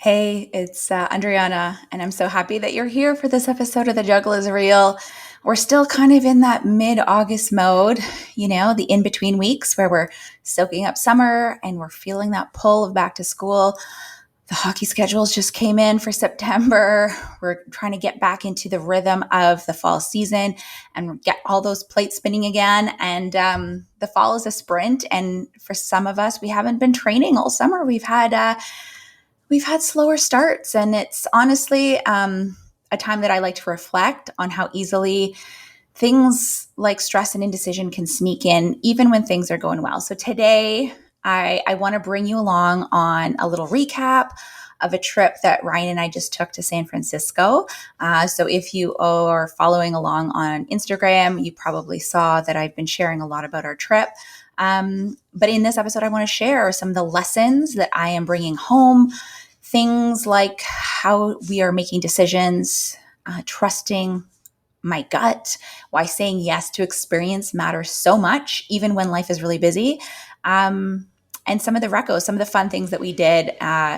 Hey, it's Andryanna, and I'm so happy that you're here for this episode of The Juggle is Real. We're still kind of in that mid-August mode, the in-between weeks where we're soaking up summer and we're feeling that pull of back to school. The hockey schedules just came in for September. We're trying to get back into the rhythm of the fall season and get all those plates spinning again. And the fall is a sprint, and for some of us, we haven't been training all summer. We've had slower starts, and it's honestly a time that I like to reflect on how easily things like stress and indecision can sneak in, even when things are going well. So today, I want to bring you along on a little recap of a trip that Ryan and I just took to San Francisco. So if you are following along on Instagram, you probably saw that I've been sharing a lot about our trip. But in this episode, I want to share some of the lessons that I am bringing home, things like how we are making decisions, trusting my gut, why saying yes to experience matters so much, even when life is really busy. And some of the recos, some of the fun things that we did,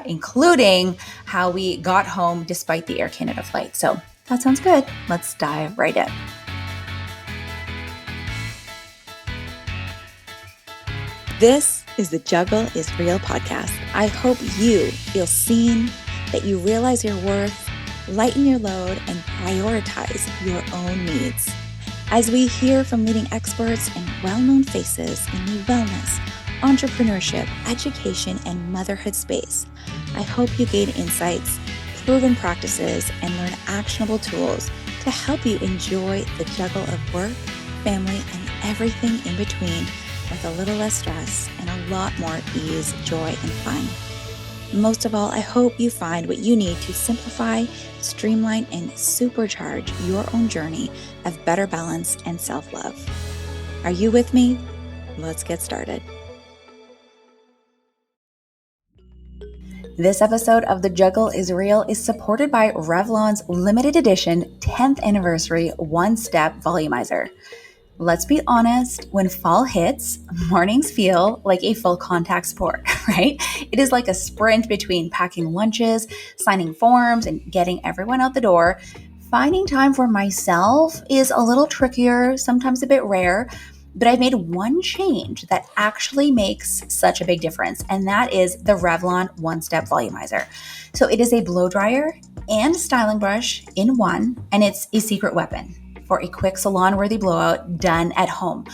including how we got home despite the Air Canada flight. So that sounds good. Let's dive right in. This is the Juggle is Real podcast. I hope you feel seen, that you realize your worth, lighten your load, and prioritize your own needs. As we hear from leading experts and well-known faces in the wellness, entrepreneurship, education, and motherhood space, I hope you gain insights, proven practices, and learn actionable tools to help you enjoy the juggle of work, family, and everything in between with a little less stress and a lot more ease, joy, and fun. Most of all, I hope you find what you need to simplify, streamline, and supercharge your own journey of better balance and self-love. Are you with me? Let's get started. This episode of The Juggle is Real is supported by Revlon's limited edition 10th anniversary one-step volumizer. Let's be honest, when fall hits, mornings feel like a full contact sport, right? It is like a sprint between packing lunches, signing forms, and getting everyone out the door. Finding time for myself is a little trickier, sometimes a bit rare, but I've made one change that actually makes such a big difference, and that is the Revlon One-Step Volumizer. So it is a blow dryer and styling brush in one, and it's a secret weapon for a quick salon-worthy blowout done at home.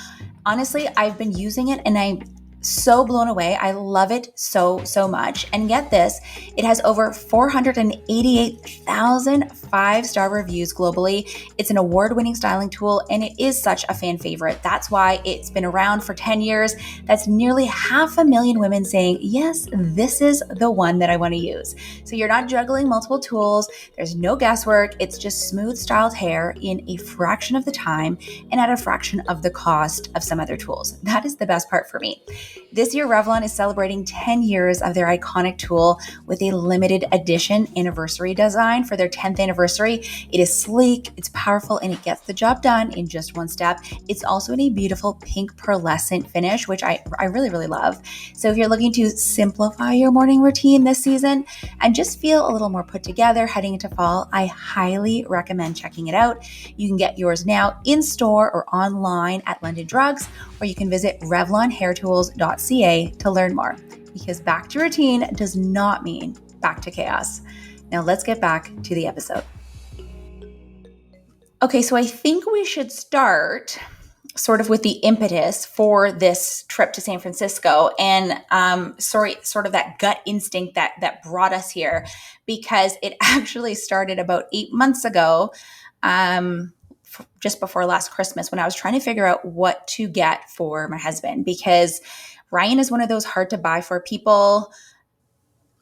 Honestly, I've been using it and I'm so blown away. I love it so much. And get this, it has over 488,000 five-star reviews globally. It's an award-winning styling tool, and it is such a fan favorite. That's why it's been around for 10 years. That's nearly 500,000 women saying, yes, this is the one that I want to use. So you're not juggling multiple tools. There's no guesswork. It's just smooth styled hair in a fraction of the time and at a fraction of the cost of some other tools. That is the best part for me. This year, Revlon is celebrating 10 years of their iconic tool with a limited edition anniversary design for their 10th anniversary. It is sleek, it's powerful, and it gets the job done in just one step. It's also in a beautiful pink pearlescent finish, which I really love. So if you're looking to simplify your morning routine this season and just feel a little more put together heading into fall, I highly recommend checking it out. You can get yours now in store or online at London Drugs, or you can visit revlonhairtools.ca to learn more, because back to routine does not mean back to chaos. Now let's get back to the episode. Okay, so I think we should start sort of with the impetus for this trip to San Francisco and sort of that gut instinct that brought us here, because it actually started about 8 months ago, just before last Christmas, when I was trying to figure out what to get for my husband, because Ryan is one of those hard to buy for people.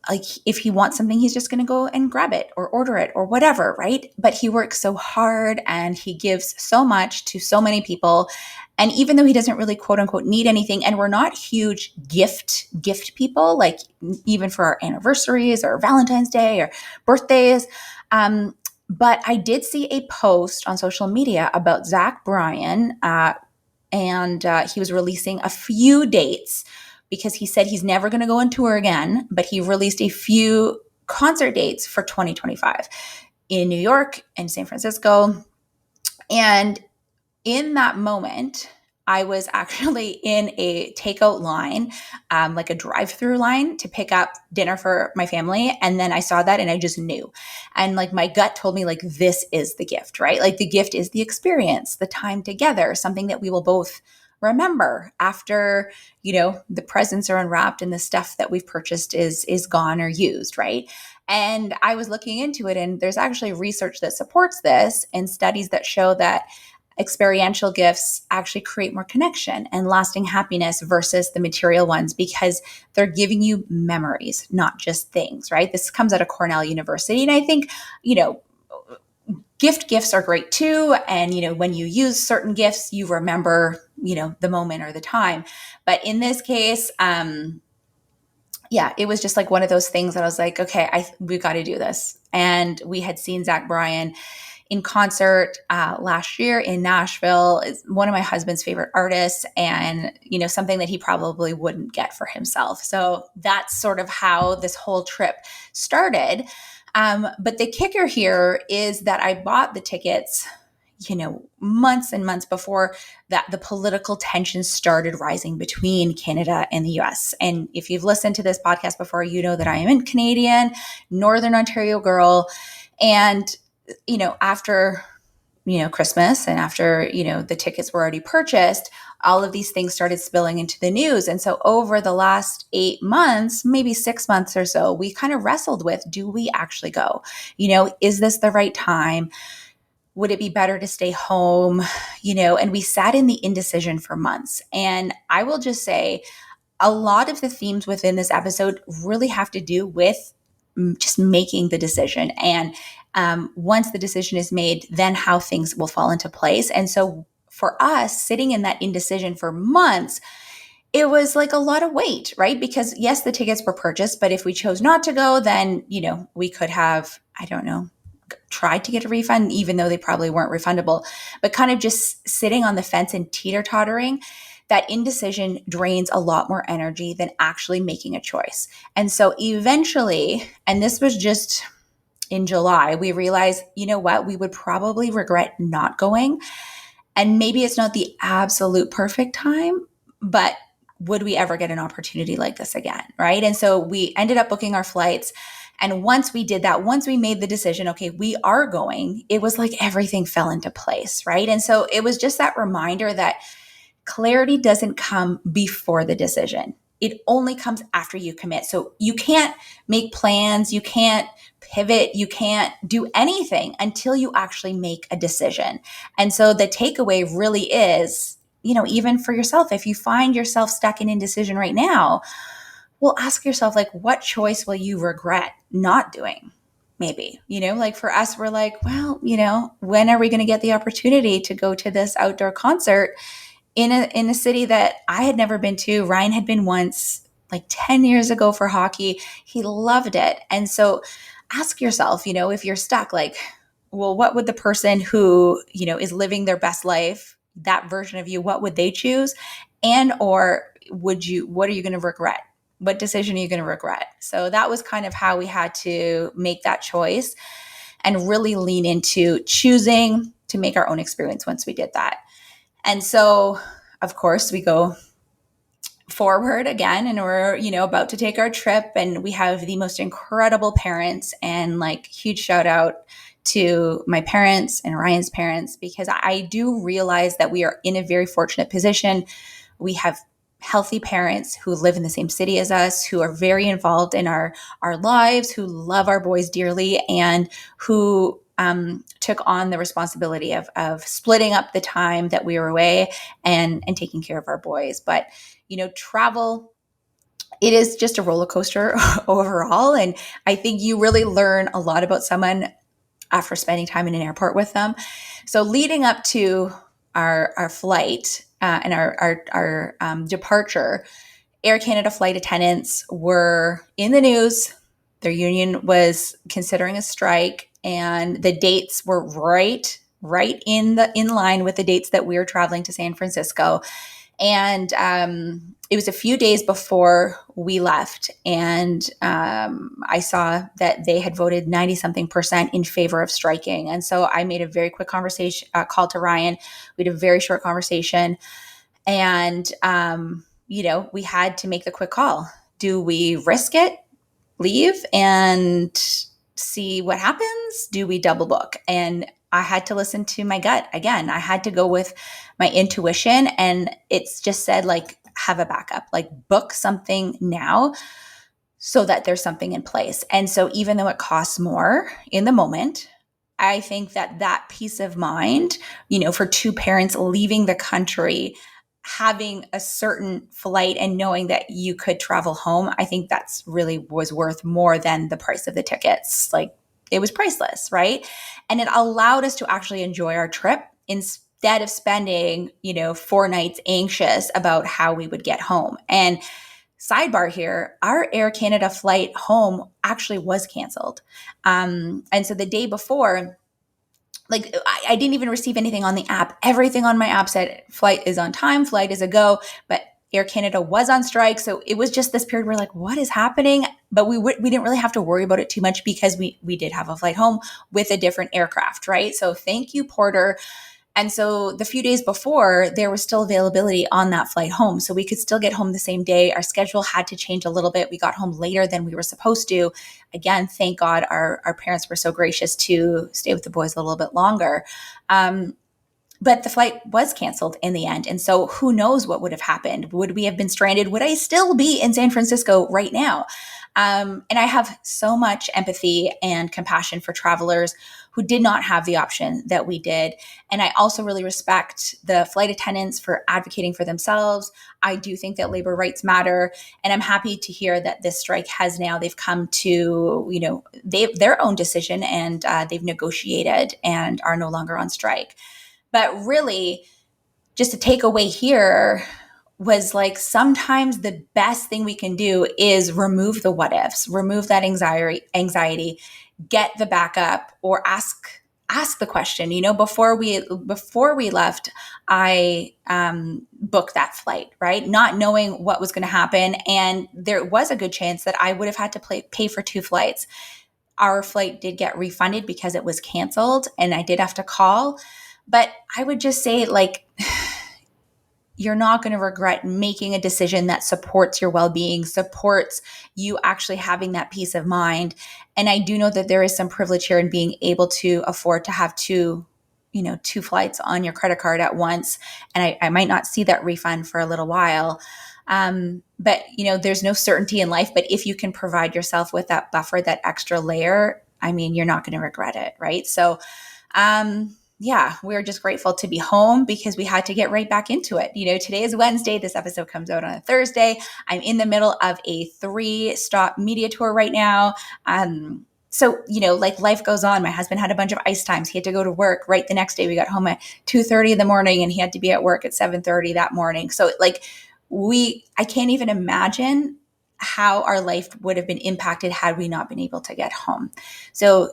Like if he wants something, he's just going to go and grab it or order it or whatever, right? But he works so hard and he gives so much to so many people. And even though he doesn't really quote unquote need anything, and we're not huge gift people, like even for our anniversaries or Valentine's Day or birthdays. But I did see a post on social media about Bryan, and he was releasing a few dates, because he said he's never going to go on tour again, but he released a few concert dates for 2025 in New York and San Francisco. And in that moment, I was actually in a takeout line, like a drive-through line to pick up dinner for my family. And then I saw that and I just knew. And like my gut told me, like, this is the gift, right? Like the gift is the experience, the time together, something that we will both remember after, the presents are unwrapped and the stuff that we've purchased is gone or used, right? And I was looking into it, and there's actually research that supports this and studies that show that experiential gifts actually create more connection and lasting happiness versus the material ones, because they're giving you memories, not just things, right? This comes out of Cornell University. And I think, gifts are great too. And, when you use certain gifts, you remember, the moment or the time. But in this case, it was just like one of those things that I was like, okay, we've got to do this. And we had seen Bryan in concert last year in Nashville. Is one of my husband's favorite artists, and something that he probably wouldn't get for himself. So that's sort of how this whole trip started. But the kicker here is that I bought the tickets, months and months before that the political tensions started rising between Canada and the US. And if you've listened to this podcast before, you know that I am a Canadian, Northern Ontario girl. And, after, Christmas and after, the tickets were already purchased, all of these things started spilling into the news. And so over the last 8 months, maybe 6 months or so, we kind of wrestled with, do we actually go? Is this the right time? Would it be better to stay home? And we sat in the indecision for months. And I will just say, a lot of the themes within this episode really have to do with just making the decision. And once the decision is made, then how things will fall into place. And so for us, sitting in that indecision for months, it was like a lot of weight, right? Because yes, the tickets were purchased, but if we chose not to go, then, we could have, I don't know, tried to get a refund, even though they probably weren't refundable. But kind of just sitting on the fence and teeter-tottering, that indecision drains a lot more energy than actually making a choice. And so eventually, and this was just in July, we realized, what, we would probably regret not going. And maybe it's not the absolute perfect time, but would we ever get an opportunity like this again, right? And so we ended up booking our flights. And once we did that, once we made the decision, okay, we are going, it was like everything fell into place, right? And so it was just that reminder that clarity doesn't come before the decision. It only comes after you commit. So you can't make plans, you can't pivot, you can't do anything until you actually make a decision. And so the takeaway really is, even for yourself, if you find yourself stuck in indecision right now, well, ask yourself, like, what choice will you regret not doing? Maybe, like for us, we're like, well, when are we going to get the opportunity to go to this outdoor concert in a city that I had never been to? Ryan had been once, like 10 years ago, for hockey. He loved it. And so ask yourself, if you're stuck, like, well, what would the person who, is living their best life, that version of you, what would they choose? And, or what are you going to regret? What decision are you going to regret? So that was kind of how we had to make that choice and really lean into choosing to make our own experience once we did that. And so, of course, we go forward again, and we're, about to take our trip, and we have the most incredible parents, and like huge shout out to my parents and Ryan's parents, because I do realize that we are in a very fortunate position. We have healthy parents who live in the same city as us, who are very involved in our lives, who love our boys dearly, and who took on the responsibility of splitting up the time that we were away and taking care of our boys. But, travel, it is just a roller coaster overall. And I think you really learn a lot about someone after spending time in an airport with them. So leading up to our flight and our departure, Air Canada flight attendants were in the news. Their union was considering a strike, and the dates were right in line with the dates that we were traveling to San Francisco. And it was a few days before we left, and I saw that they had voted 90 something percent in favor of striking. And so I made a very quick conversation call to Ryan. We had a very short conversation, and we had to make the quick call. Do we risk it, leave, and see what happens? Do we double book? And I had to listen to my gut again. I had to go with my intuition, and it's just said, like, have a backup, like book something now so that there's something in place. And so even though it costs more in the moment, I think that that peace of mind, for two parents leaving the country, having a certain flight and knowing that you could travel home, I think that's really was worth more than the price of the tickets. Like, it was priceless, right? And it allowed us to actually enjoy our trip instead of spending, 4 nights anxious about how we would get home. And sidebar here, our Air Canada flight home actually was canceled. And so the day before, like, I didn't even receive anything on the app. Everything on my app said flight is on time, flight is a go, but Air Canada was on strike. So it was just this period where, like, what is happening? But we didn't really have to worry about it too much because we did have a flight home with a different aircraft, right? So thank you, Porter. And so the few days before, there was still availability on that flight home. So we could still get home the same day. Our schedule had to change a little bit. We got home later than we were supposed to. Again, thank God our parents were so gracious to stay with the boys a little bit longer. But the flight was canceled in the end. And so who knows what would have happened? Would we have been stranded? Would I still be in San Francisco right now? And I have so much empathy and compassion for travelers who did not have the option that we did. And I also really respect the flight attendants for advocating for themselves. I do think that labor rights matter. And I'm happy to hear that this strike they've come to, their own decision, and they've negotiated and are no longer on strike. But really, just a takeaway here was, like, sometimes the best thing we can do is remove the what ifs, remove that anxiety, get the backup, or ask the question. Before we left, I booked that flight, right? Not knowing what was going to happen. And there was a good chance that I would have had to pay for 2 flights. Our flight did get refunded because it was canceled, and I did have to call. But I would just say, like, you're not going to regret making a decision that supports your well-being, supports you actually having that peace of mind. And I do know that there is some privilege here in being able to afford to have two flights on your credit card at once. And I might not see that refund for a little while. But there's no certainty in life. But if you can provide yourself with that buffer, that extra layer, I mean, you're not going to regret it, right? So, we're just grateful to be home because we had to get right back into it. Today is Wednesday. This episode comes out on a Thursday. I'm in the middle of a 3-stop media tour right now. So, like, life goes on. My husband had a bunch of ice times. He had to go to work right the next day. We got home at 2:30 in the morning, and he had to be at work at 7:30 that morning. So, like, I can't even imagine how our life would have been impacted had we not been able to get home. So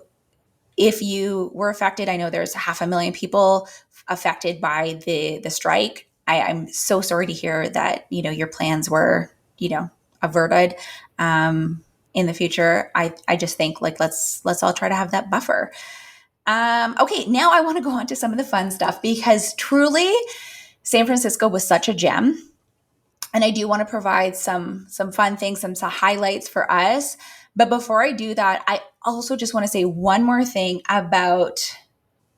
if you were affected, I know there's 500,000 people affected by the strike. I'm so sorry to hear that, your plans were, averted. In the future, I just think, like, let's all try to have that buffer. Okay, now I want to go on to some of the fun stuff, because truly San Francisco was such a gem. And I do want to provide some fun things, some highlights for us. But before I do that, I also just want to say one more thing about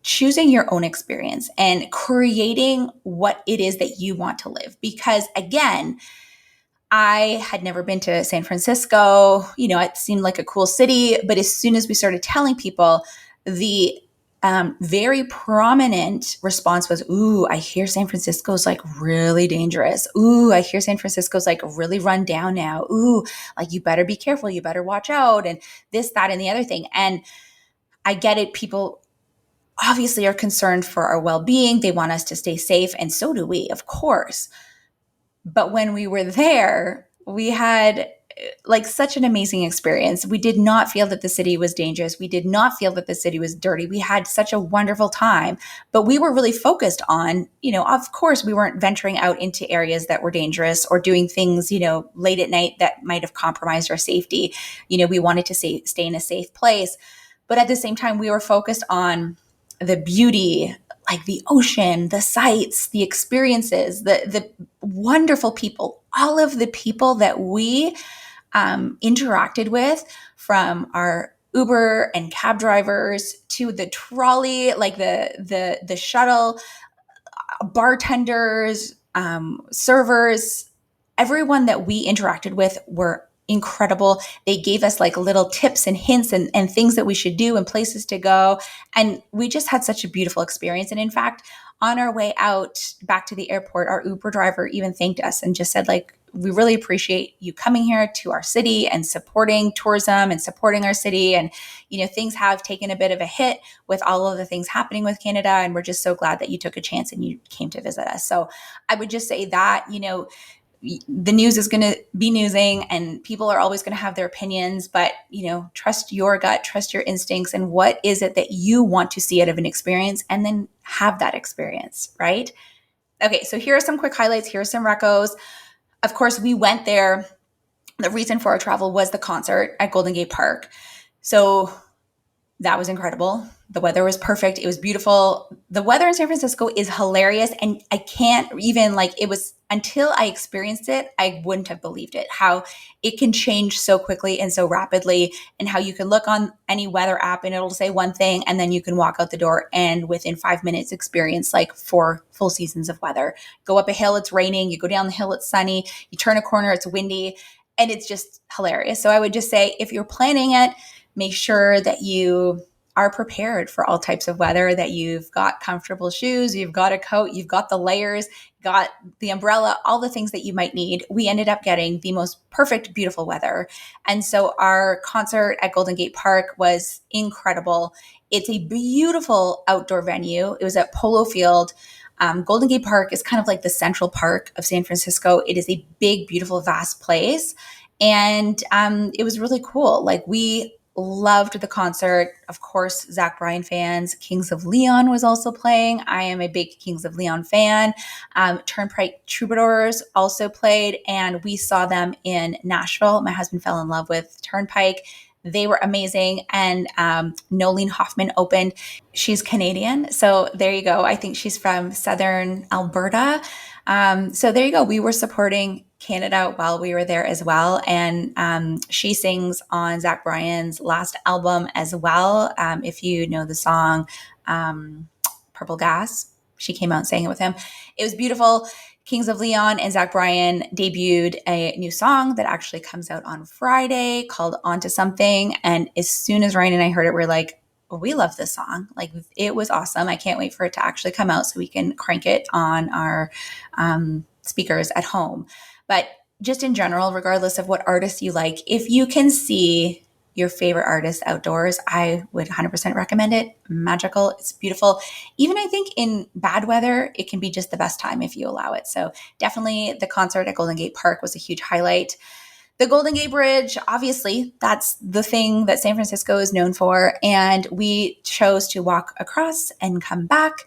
choosing your own experience and creating what it is that you want to live. Because again, I had never been to San Francisco. It seemed like a cool city. But as soon as we started telling people, the very prominent response was, ooh, I hear San Francisco's, like, really dangerous. Ooh, I hear San Francisco's, like, really run down now. Ooh, like, you better be careful. You better watch out. And this, that, and the other thing. And I get it. People obviously are concerned for our well-being. They want us to stay safe. And so do we, of course. But when we were there, we had like such an amazing experience. We did not feel that the city was dangerous. We did not feel that the city was dirty. We had such a wonderful time, but we were really focused on, of course, we weren't venturing out into areas that were dangerous or doing things, late at night that might have compromised our safety. We wanted to stay in a safe place. But at the same time, we were focused on the beauty, like the ocean, the sights, the experiences, the wonderful people, all of the people that we interacted with, from our Uber and cab drivers to the trolley, like the shuttle, bartenders, servers, everyone that we interacted with were incredible. They gave us like little tips and hints and things that we should do and places to go. And we just had such a beautiful experience. And in fact, on our way out back to the airport, our Uber driver even thanked us and just said, like, we really appreciate you coming here to our city and supporting tourism and supporting our city. And, things have taken a bit of a hit with all of the things happening with Canada. And we're just so glad that you took a chance and you came to visit us. So I would just say that, the news is going to be newsing and people are always going to have their opinions, but, trust your gut, trust your instincts, and what is it that you want to see out of an experience, and then have that experience, right? Okay, so here are some quick highlights. Here are some recos. Of course, we went there. The reason for our travel was the concert at Golden Gate Park. So that was incredible. The weather was perfect. It was beautiful. The weather in San Francisco is hilarious. And I can't even, it was until I experienced it, I wouldn't have believed it, how it can change so quickly and so rapidly, and how you can look on any weather app and it'll say one thing, and then you can walk out the door and within 5 minutes experience like 4 full seasons of weather. Go up a hill, it's raining. You go down the hill, it's sunny. You turn a corner, it's windy. And it's just hilarious. So I would just say, if you're planning it, make sure that you are prepared for all types of weather, that you've got comfortable shoes, you've got a coat, you've got the layers, got the umbrella, all the things that you might need. We ended up getting the most perfect, beautiful weather. And so our concert at Golden Gate Park was incredible. It's a beautiful outdoor venue. It was at Polo Field. Golden Gate Park is kind of like the Central Park of San Francisco. It is a big, beautiful, vast place. And it was really cool. Like, we loved the concert. Of course, Bryan fans. Kings of Leon was also playing. I am a big Kings of Leon fan. Turnpike Troubadours also played, and we saw them in Nashville. My husband fell in love with Turnpike. They were amazing. And Nolene Hoffman opened. She's Canadian. So there you go. I think she's from Southern Alberta. So there you go. We were supporting Canada while we were there as well. And she sings on Bryan's last album as well. If you know the song Purple Gas, she came out and sang it with him. It was beautiful. Kings of Leon and Bryan debuted a new song that actually comes out on Friday called Onto Something. And as soon as Ryan and I heard it, we're like, we love this song. Like, it was awesome. I can't wait for it to actually come out so we can crank it on our speakers at home. But just in general, regardless of what artist you like, if you can see your favorite artist outdoors, I would 100% recommend it. Magical. It's beautiful. Even I think in bad weather, it can be just the best time if you allow it. So definitely the concert at Golden Gate Park was a huge highlight. The Golden Gate Bridge, obviously, that's the thing that San Francisco is known for. And we chose to walk across and come back.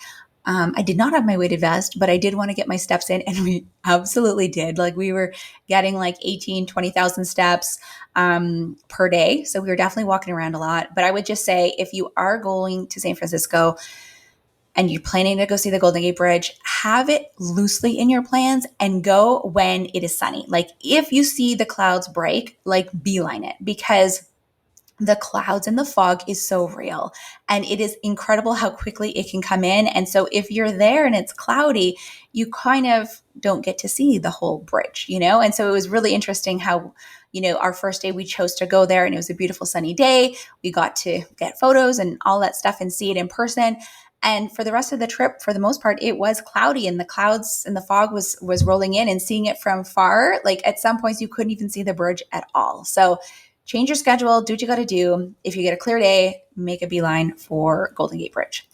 I did not have my weighted vest, but I did want to get my steps in, and we absolutely did. Like, we were getting like 18, 20,000 steps per day. So we were definitely walking around a lot. But I would just say, if you are going to San Francisco and you're planning to go see the Golden Gate Bridge, have it loosely in your plans and go when it is sunny. Like, if you see the clouds break, like, beeline it, because the clouds and the fog is so real, and it is incredible how quickly it can come in. And so if you're there and it's cloudy, you kind of don't get to see the whole bridge, And so it was really interesting how, our first day we chose to go there, and it was a beautiful sunny day. We got to get photos and all that stuff and see it in person. And for the rest of the trip, for the most part, it was cloudy, and the clouds and the fog was rolling in, and seeing it from far, like at some points you couldn't even see the bridge at all. So change your schedule, do what you got to do. If you get a clear day, make a beeline for Golden Gate Bridge.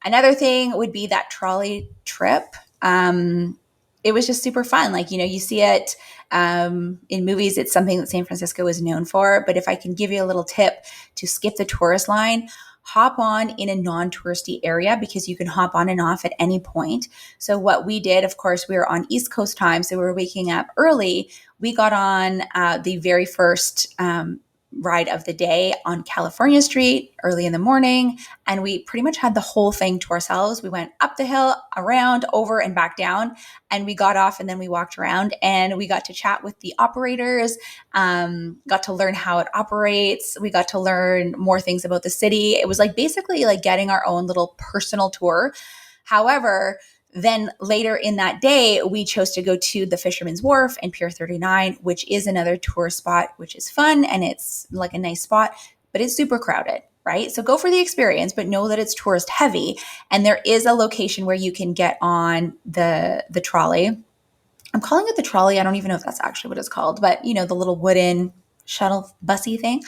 Another thing would be that trolley trip. It was just super fun. Like, you see it In movies, it's something that San Francisco is known for. But if I can give you a little tip to skip the tourist line, hop on in a non-touristy area because you can hop on and off at any point. So what we did, of course, we were on East Coast time, so we were waking up early. We got on the very first ride of the day on California Street early in the morning, and we pretty much had the whole thing to ourselves. We went up the hill, around, over, and back down, and we got off and then we walked around and we got to chat with the operators, got to learn how it operates. We got to learn more things about the city. It was like basically like getting our own little personal tour. However, then later in that day, we chose to go to the Fisherman's Wharf and Pier 39, which is another tourist spot, which is fun and it's like a nice spot, but it's super crowded, right? So go for the experience, but know that it's tourist heavy. And there is a location where you can get on the trolley. I'm calling it the trolley. I don't even know if that's actually what it's called, but you know, the little wooden shuttle bussy thing.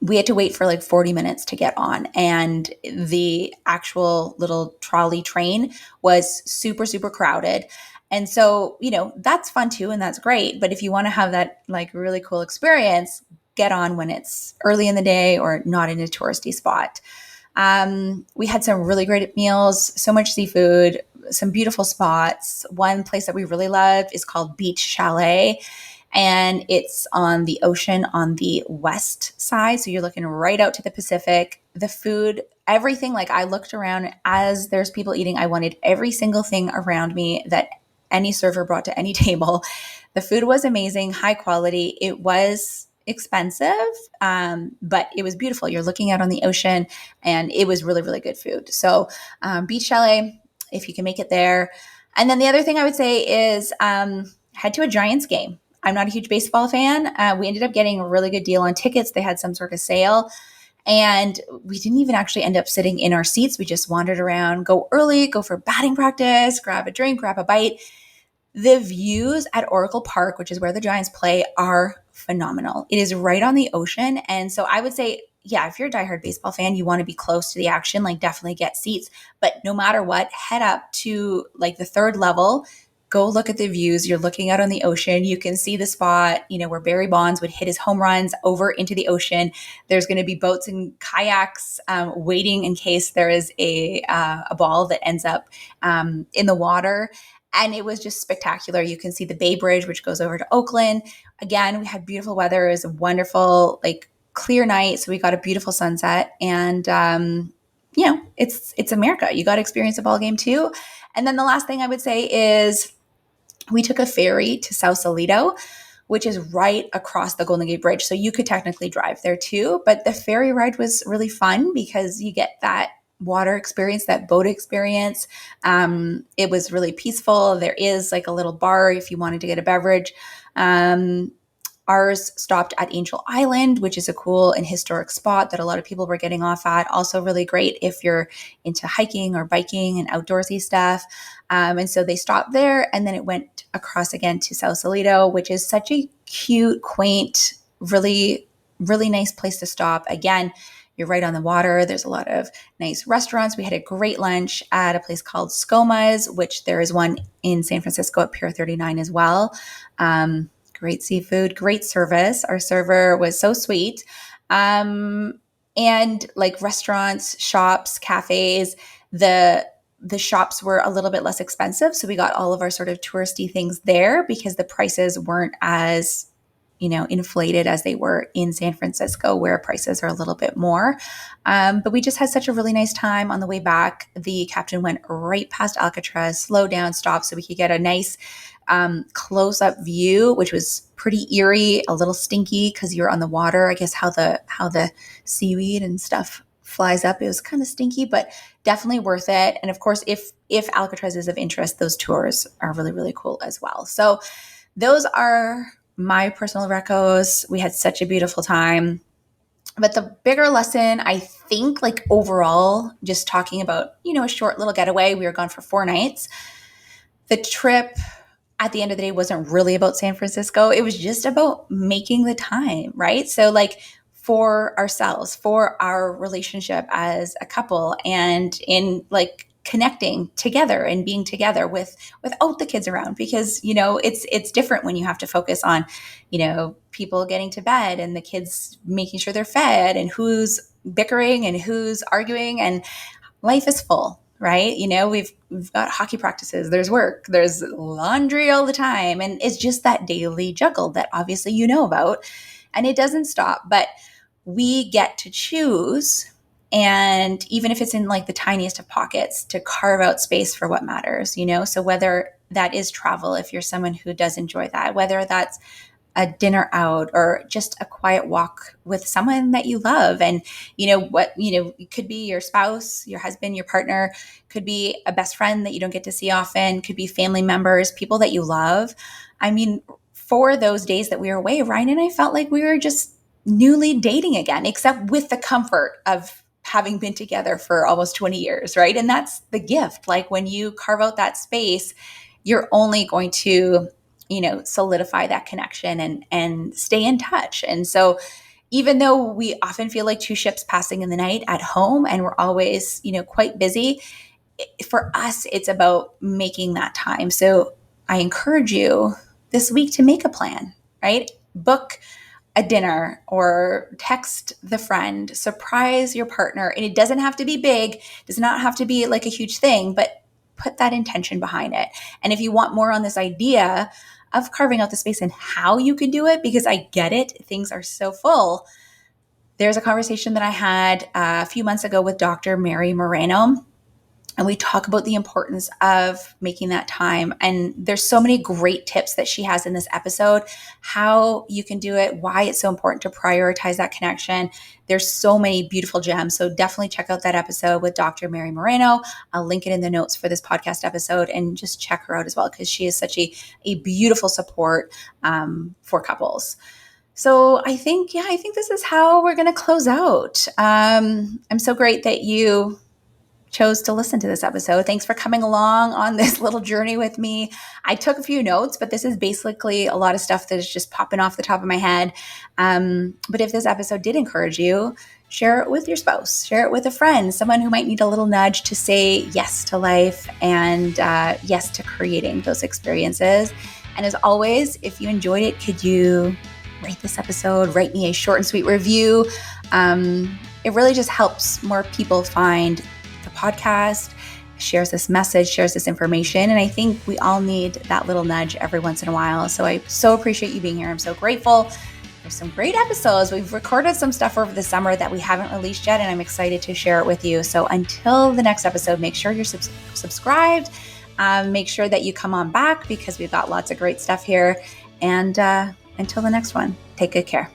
We had to wait for like 40 minutes to get on. And the actual little trolley train was super, super crowded. And so, you know, that's fun too. And that's great. But if you want to have that like really cool experience, get on when it's early in the day or not in a touristy spot. We had some really great meals, so much seafood, some beautiful spots. One place that we really loved is called Beach Chalet. And it's on the ocean on the west side. So you're looking right out to the Pacific. The food, everything, like I looked around as there's people eating. I wanted every single thing around me that any server brought to any table. The food was amazing, high quality. It was expensive, but it was beautiful. You're looking out on the ocean and it was really, really good food. So Beach Chalet, if you can make it there. And then the other thing I would say is head to a Giants game. I'm not a huge baseball fan. We ended up getting a really good deal on tickets. They had some sort of sale. And we didn't even actually end up sitting in our seats. We just wandered around, go early, go for batting practice, grab a drink, grab a bite. The views at Oracle Park, which is where the Giants play, are phenomenal. It is right on the ocean. And so I would say, yeah, if you're a diehard baseball fan, you want to be close to the action, like definitely get seats. But no matter what, head up to like the third level. Go look at the views. You're looking out on the ocean. You can see the spot, you know, where Barry Bonds would hit his home runs over into the ocean. There's going to be boats and kayaks waiting in case there is a ball that ends up in the water. And it was just spectacular. You can see the Bay Bridge, which goes over to Oakland. Again, we had beautiful weather. It was a wonderful, like clear night. So we got a beautiful sunset. And you know, it's America. You got to experience a ball game too. And then the last thing I would say is we took a ferry to Sausalito, which is right across the Golden Gate Bridge. So you could technically drive there too. But the ferry ride was really fun because you get that water experience, that boat experience. It was really peaceful. There is like a little bar if you wanted to get a beverage. Ours stopped at Angel Island, which is a cool and historic spot that a lot of people were getting off at. Also really great if you're into hiking or biking and outdoorsy stuff. And so they stopped there and then it went across again to Sausalito, which is such a cute, quaint, really, really nice place to stop. Again, you're right on the water. There's a lot of nice restaurants. We had a great lunch at a place called Skoma's, which there is one in San Francisco at Pier 39 as well. Great seafood, great service. Our server was so sweet. And like restaurants, shops, cafes, the shops were a little bit less expensive. So we got all of our sort of touristy things there because the prices weren't as, you know, inflated as they were in San Francisco, where prices are a little bit more. But we just had such a really nice time on the way back. The captain went right past Alcatraz, slowed down, stopped so we could get a nice close-up view, which was pretty eerie, a little stinky because you're on the water. I guess how the seaweed and stuff flies up, it was kind of stinky, but definitely worth it. And of course, if Alcatraz is of interest, those tours are really, really cool as well. So those are my personal recos. We had such a beautiful time. But the bigger lesson, I think, like overall, just talking about, you know, a short little getaway, we were gone for 4 nights. The trip at the end of the day wasn't really about San Francisco. It was just about making the time, right? So like for ourselves, for our relationship as a couple, and in like connecting together and being together without the kids around, because it's different when you have to focus on people getting to bed and the kids making sure they're fed and who's bickering and who's arguing, and life is full, right? We've got hockey practices, there's work, there's laundry all the time, and it's just that daily juggle that obviously about, and it doesn't stop. But we get to choose, and even if it's in like the tiniest of pockets, to carve out space for what matters. So whether that is travel, if you're someone who does enjoy that, whether that's a dinner out or just a quiet walk with someone that you love. And it could be your spouse, your husband, your partner, could be a best friend that you don't get to see often, could be family members, people that you love. I mean, for those days that we were away, Ryan and I felt like we were just newly dating again, except with the comfort of having been together for almost 20 years, right? And that's the gift. Like when you carve out that space, you're only going to solidify that connection and stay in touch. And so even though we often feel like two ships passing in the night at home and we're always, quite busy, for us, it's about making that time. So I encourage you this week to make a plan, right? Book a dinner or text the friend, surprise your partner. And it doesn't have to be big, does not have to be like a huge thing, but put that intention behind it. And if you want more on this idea of carving out the space and how you can do it, because I get it, things are so full. There's a conversation that I had a few months ago with Dr. Mary Moreno, and we talk about the importance of making that time. And there's so many great tips that she has in this episode, how you can do it, why it's so important to prioritize that connection. There's so many beautiful gems. So definitely check out that episode with Dr. Mary Moreno. I'll link it in the notes for this podcast episode, and just check her out as well, because she is such a beautiful support for couples. So I think this is how we're going to close out. I'm so great that you chose to listen to this episode. Thanks for coming along on this little journey with me. I took a few notes, but this is basically a lot of stuff that is just popping off the top of my head. But if this episode did encourage you, share it with your spouse, share it with a friend, someone who might need a little nudge to say yes to life and yes to creating those experiences. And as always, if you enjoyed it, could you rate this episode, write me a short and sweet review? It really just helps more people find the podcast, shares this message, shares this information. And I think we all need that little nudge every once in a while. So I so appreciate you being here. I'm so grateful. There's some great episodes. We've recorded some stuff over the summer that we haven't released yet, and I'm excited to share it with you. So until the next episode, make sure you're subscribed. Make sure that you come on back, because we've got lots of great stuff here. And until the next one, take good care.